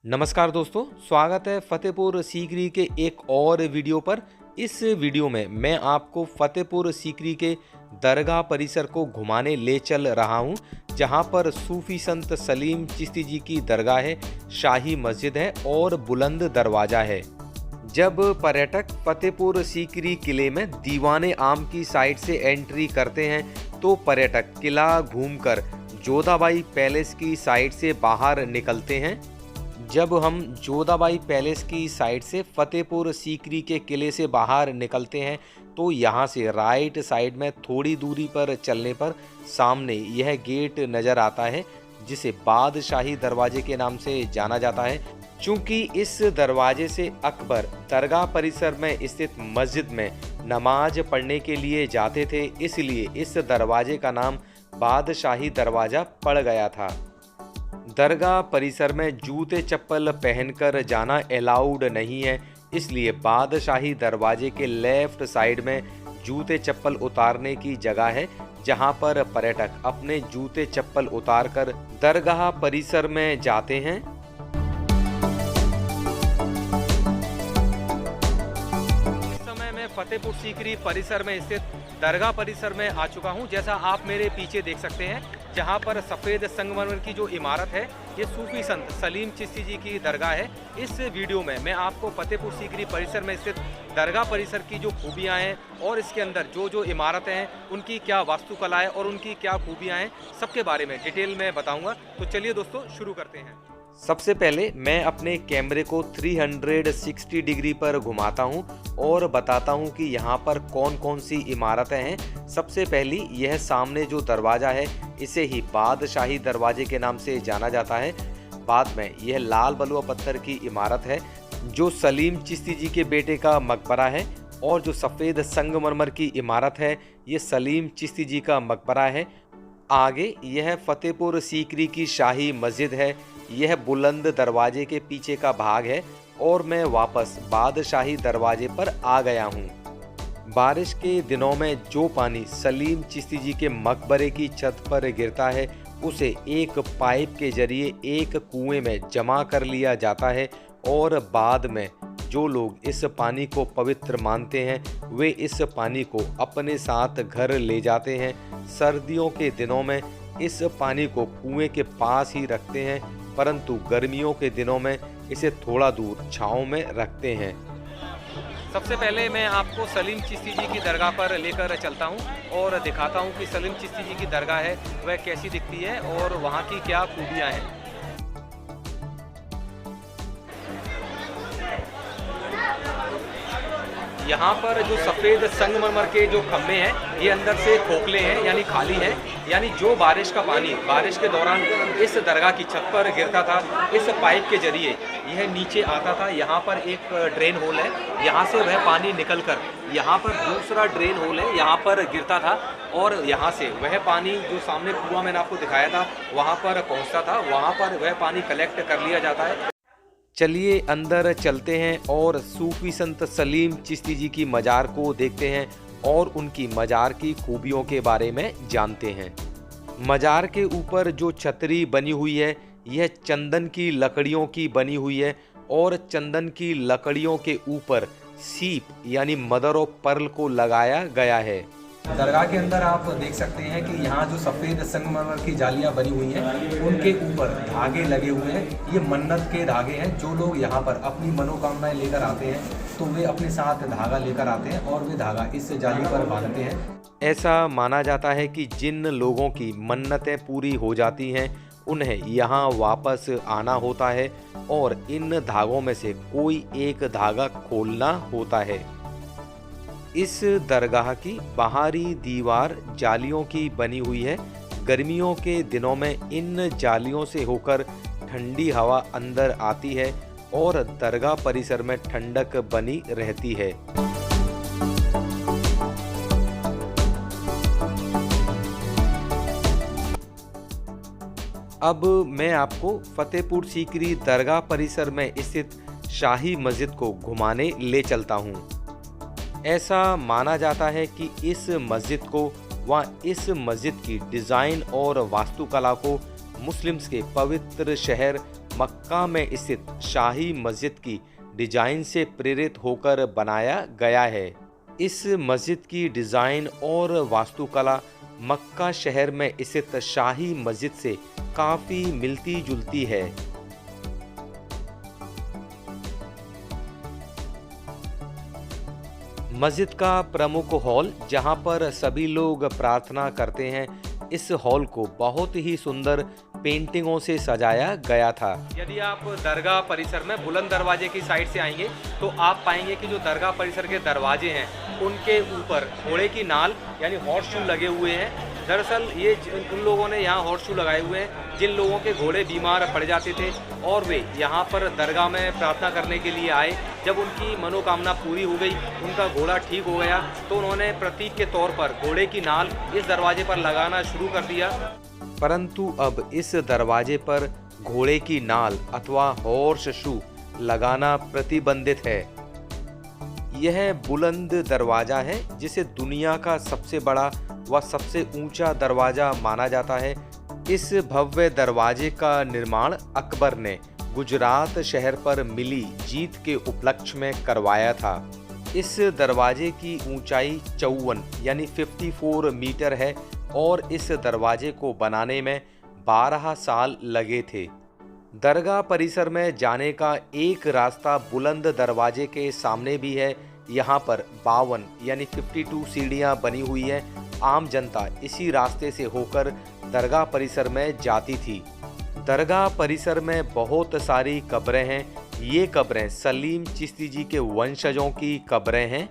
नमस्कार दोस्तों, स्वागत है फतेहपुर सीकरी के एक और वीडियो पर। इस वीडियो में मैं आपको फतेहपुर सीकरी के दरगाह परिसर को घुमाने ले चल रहा हूं, जहां पर सूफी संत सलीम चिश्ती जी की दरगाह है, शाही मस्जिद है और बुलंद दरवाज़ा है। जब पर्यटक फतेहपुर सीकरी किले में दीवाने आम की साइड से एंट्री करते हैं तो पर्यटक किला घूमकर जोधाबाई पैलेस की साइड से बाहर निकलते हैं। जब हम जोधाबाई पैलेस की साइड से फतेहपुर सीकरी के किले से बाहर निकलते हैं तो यहाँ से राइट साइड में थोड़ी दूरी पर चलने पर सामने यह गेट नज़र आता है, जिसे बादशाही दरवाजे के नाम से जाना जाता है। चूँकि इस दरवाजे से अकबर दरगाह परिसर में स्थित मस्जिद में नमाज पढ़ने के लिए जाते थे, इसलिए इस दरवाजे का नाम बादशाही दरवाज़ा पड़ गया था। दरगाह परिसर में जूते चप्पल पहनकर जाना अलाउड नहीं है, इसलिए बादशाही दरवाजे के लेफ्ट साइड में जूते चप्पल उतारने की जगह है, जहां पर पर्यटक अपने जूते चप्पल उतारकर दरगाह परिसर में जाते हैं। इस समय मैं फतेहपुर सीकरी परिसर में स्थित दरगाह परिसर में आ चुका हूं। जैसा आप मेरे पीछे देख सकते हैं, जहां पर सफ़ेद संगमरमर की जो इमारत है, ये सूफी संत सलीम चिश्ती जी की दरगाह है। इस वीडियो में मैं आपको फतेहपुर सीकरी परिसर में स्थित दरगाह परिसर की जो खूबियां हैं और इसके अंदर जो इमारतें हैं उनकी क्या वास्तुकला है और उनकी क्या खूबियां हैं, सबके बारे में डिटेल में बताऊंगा। तो चलिए दोस्तों शुरू करते हैं। सबसे पहले मैं अपने कैमरे को 360 डिग्री पर घुमाता हूं और बताता हूं कि यहां पर कौन कौन सी इमारतें हैं। सबसे पहली यह सामने जो दरवाज़ा है, इसे ही बादशाही दरवाजे के नाम से जाना जाता है। बाद में यह लाल बलुआ पत्थर की इमारत है जो सलीम चिश्ती जी के बेटे का मकबरा है, और जो सफ़ेद संगमरमर की इमारत है ये सलीम चिश्ती जी का मकबरा है। आगे यह फतेहपुर सीकरी की शाही मस्जिद है, यह बुलंद दरवाजे के पीछे का भाग है और मैं वापस बादशाही दरवाजे पर आ गया हूँ। बारिश के दिनों में जो पानी सलीम चिश्ती जी के मकबरे की छत पर गिरता है, उसे एक पाइप के जरिए एक कुएं में जमा कर लिया जाता है और बाद में जो लोग इस पानी को पवित्र मानते हैं वे इस पानी को अपने साथ घर ले जाते हैं। सर्दियों के दिनों में इस पानी को कुएं के पास ही रखते हैं, परंतु गर्मियों के दिनों में इसे थोड़ा दूर छांव में रखते हैं। सबसे पहले मैं आपको सलीम चिश्ती जी की दरगाह पर लेकर चलता हूं और दिखाता हूं कि सलीम चिश्ती जी की दरगाह है वह कैसी दिखती है और वहां की क्या खूबियां हैं। यहाँ पर जो सफ़ेद संगमरमर के जो खम्भे हैं ये अंदर से खोखले हैं, यानी खाली हैं, यानी जो बारिश का पानी बारिश के दौरान इस दरगाह की छत पर गिरता था, इस पाइप के जरिए यह नीचे आता था। यहाँ पर एक ड्रेन होल है, यहाँ से वह पानी निकलकर यहाँ पर दूसरा ड्रेन होल है, यहाँ पर गिरता था और यहाँ से वह पानी जो सामने कुआं मैंने आपको दिखाया था वहाँ पर पहुँचता था, वहाँ पर वह पानी कलेक्ट कर लिया जाता है। चलिए अंदर चलते हैं और सूफी संत सलीम चिश्ती जी की मज़ार को देखते हैं और उनकी मज़ार की खूबियों के बारे में जानते हैं। मज़ार के ऊपर जो छतरी बनी हुई है यह चंदन की लकड़ियों की बनी हुई है और चंदन की लकड़ियों के ऊपर सीप यानी मदर ऑफ पर्ल को लगाया गया है। दरगाह के अंदर आप देख सकते हैं कि यहाँ जो सफ़ेद संगमरमर की जालियाँ बनी हुई हैं उनके ऊपर धागे लगे हुए हैं। ये मन्नत के धागे हैं। जो लोग यहाँ पर अपनी मनोकामनाएं लेकर आते हैं तो वे अपने साथ धागा लेकर आते हैं और वे धागा इस जाली पर बांधते हैं। ऐसा माना जाता है कि जिन लोगों की मन्नतें पूरी हो जाती हैं उन्हें यहाँ वापस आना होता है और इन धागों में से कोई एक धागा खोलना होता है। इस दरगाह की बाहरी दीवार जालियों की बनी हुई है। गर्मियों के दिनों में इन जालियों से होकर ठंडी हवा अंदर आती है और दरगाह परिसर में ठंडक बनी रहती है। अब मैं आपको फतेहपुर सीकरी दरगाह परिसर में स्थित शाही मस्जिद को घुमाने ले चलता हूँ। ऐसा माना जाता है कि इस मस्जिद को व इस मस्जिद की डिज़ाइन और वास्तुकला को मुस्लिम्स के पवित्र शहर मक्का में स्थित शाही मस्जिद की डिजाइन से प्रेरित होकर बनाया गया है। इस मस्जिद की डिजाइन और वास्तुकला मक्का शहर में स्थित शाही मस्जिद से काफी मिलती जुलती है। मस्जिद का प्रमुख हॉल जहां पर सभी लोग प्रार्थना करते हैं, इस हॉल को बहुत ही सुंदर पेंटिंगों से सजाया गया था। यदि आप दरगाह परिसर में बुलंद दरवाजे की साइड से आएंगे तो आप पाएंगे कि जो दरगाह परिसर के दरवाजे हैं उनके ऊपर घोड़े की नाल यानी हॉर्स शू लगे हुए हैं। दरअसल ये उन लोगों ने यहाँ हॉर्स शू लगाए हुए हैं जिन लोगों के घोड़े बीमार पड़ जाते थे और वे यहाँ पर दरगाह में प्रार्थना करने के लिए आए। जब उनकी मनोकामना पूरी हो गई, उनका घोड़ा ठीक हो गया, तो उन्होंने प्रतीक के तौर पर घोड़े की नाल इस दरवाजे पर लगाना शुरू कर दिया। परंतु अब इस दरवाजे पर घोड़े की नाल अथवा हॉर्स शू लगाना प्रतिबंधित है। यह बुलंद दरवाजा है जिसे दुनिया का सबसे बड़ा व सबसे ऊंचा दरवाजा माना जाता है। इस भव्य दरवाजे का निर्माण अकबर ने गुजरात शहर पर मिली जीत के उपलक्ष्य में करवाया था। इस दरवाजे की ऊंचाई 54 यानी 54 मीटर है और इस दरवाजे को बनाने में 12 साल लगे थे। दरगाह परिसर में जाने का एक रास्ता बुलंद दरवाजे के सामने भी है। यहाँ पर 52 यानी 52 सीढ़ियाँ बनी हुई है। आम जनता इसी रास्ते से होकर दरगाह परिसर में जाती थी। दरगाह परिसर में बहुत सारी कब्रें हैं। ये कब्रें सलीम चिश्ती जी के वंशजों की कब्रें हैं।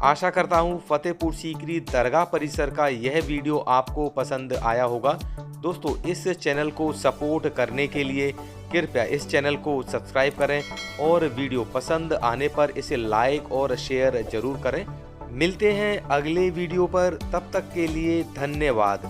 आशा करता हूँ फतेहपुर सीकरी दरगाह परिसर का यह वीडियो आपको पसंद आया होगा। दोस्तों, इस चैनल को सपोर्ट करने के लिए कृपया इस चैनल को सब्सक्राइब करें और वीडियो पसंद आने पर इसे लाइक और शेयर जरूर करें। मिलते हैं अगले वीडियो पर, तब तक के लिए धन्यवाद।